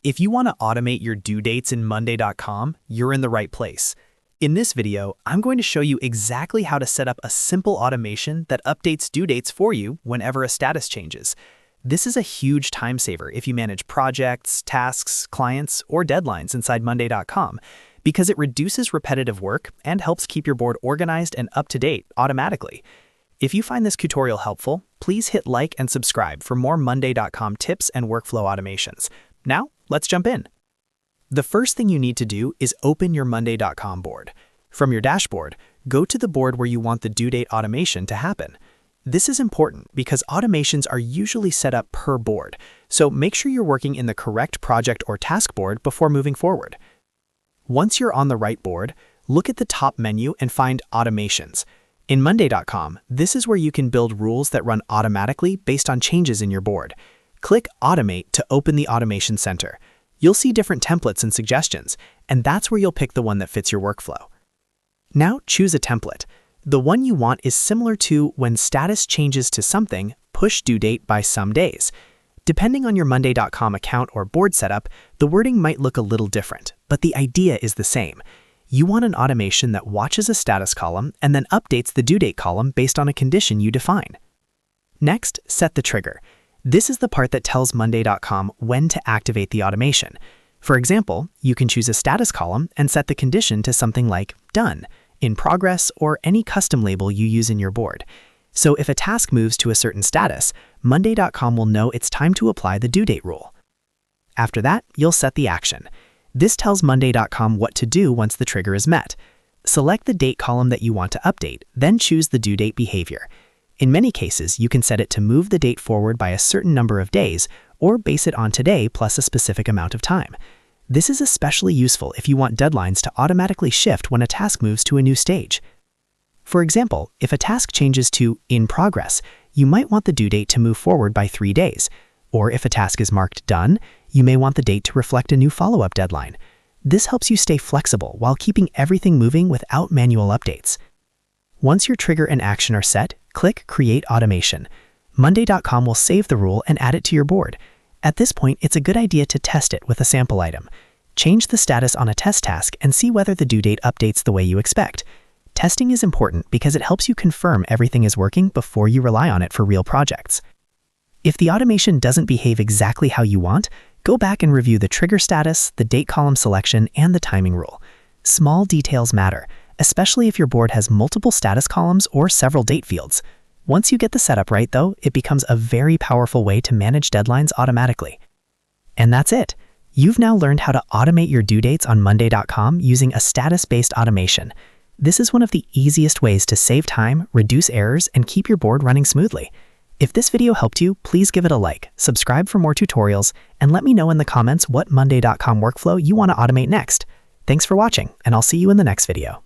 If you want to automate your due dates in Monday.com, you're in the right place. In this video, I'm going to show you exactly how to set up a simple automation that updates due dates for you whenever a status changes. This is a huge time saver if you manage projects, tasks, clients, or deadlines inside Monday.com, because it reduces repetitive work and helps keep your board organized and up to date automatically. If you find this tutorial helpful, please hit like and subscribe for more Monday.com tips and workflow automations. Now, let's jump in. The first thing you need to do is open your Monday.com board. From your dashboard, go to the board where you want the due date automation to happen. This is important because automations are usually set up per board, so make sure you're working in the correct project or task board before moving forward. Once you're on the right board, look at the top menu and find Automations. In Monday.com, this is where you can build rules that run automatically based on changes in your board. Click Automate to open the Automation Center. You'll see different templates and suggestions, and that's where you'll pick the one that fits your workflow. Now choose a template. The one you want is similar to when status changes to something, push due date by some days. Depending on your Monday.com account or board setup, the wording might look a little different, but the idea is the same. You want an automation that watches a status column and then updates the due date column based on a condition you define. Next, set the trigger. This is the part that tells Monday.com when to activate the automation. For example, you can choose a status column and set the condition to something like Done, In Progress, or any custom label you use in your board. So if a task moves to a certain status, Monday.com will know it's time to apply the due date rule. After that, you'll set the action. This tells Monday.com what to do once the trigger is met. Select the date column that you want to update, then choose the due date behavior. In many cases, you can set it to move the date forward by a certain number of days or base it on today plus a specific amount of time. This is especially useful if you want deadlines to automatically shift when a task moves to a new stage. For example, if a task changes to In Progress, you might want the due date to move forward by 3 days. Or if a task is marked Done, you may want the date to reflect a new follow-up deadline. This helps you stay flexible while keeping everything moving without manual updates. Once your trigger and action are set, click Create Automation. Monday.com will save the rule and add it to your board. At this point, it's a good idea to test it with a sample item. Change the status on a test task and see whether the due date updates the way you expect. Testing is important because it helps you confirm everything is working before you rely on it for real projects. If the automation doesn't behave exactly how you want, go back and review the trigger status, the date column selection, and the timing rule. Small details matter, especially if your board has multiple status columns or several date fields. Once you get the setup right, though, it becomes a very powerful way to manage deadlines automatically. And that's it. You've now learned how to automate your due dates on Monday.com using a status-based automation. This is one of the easiest ways to save time, reduce errors, and keep your board running smoothly. If this video helped you, please give it a like, subscribe for more tutorials, and let me know in the comments what Monday.com workflow you want to automate next. Thanks for watching, and I'll see you in the next video.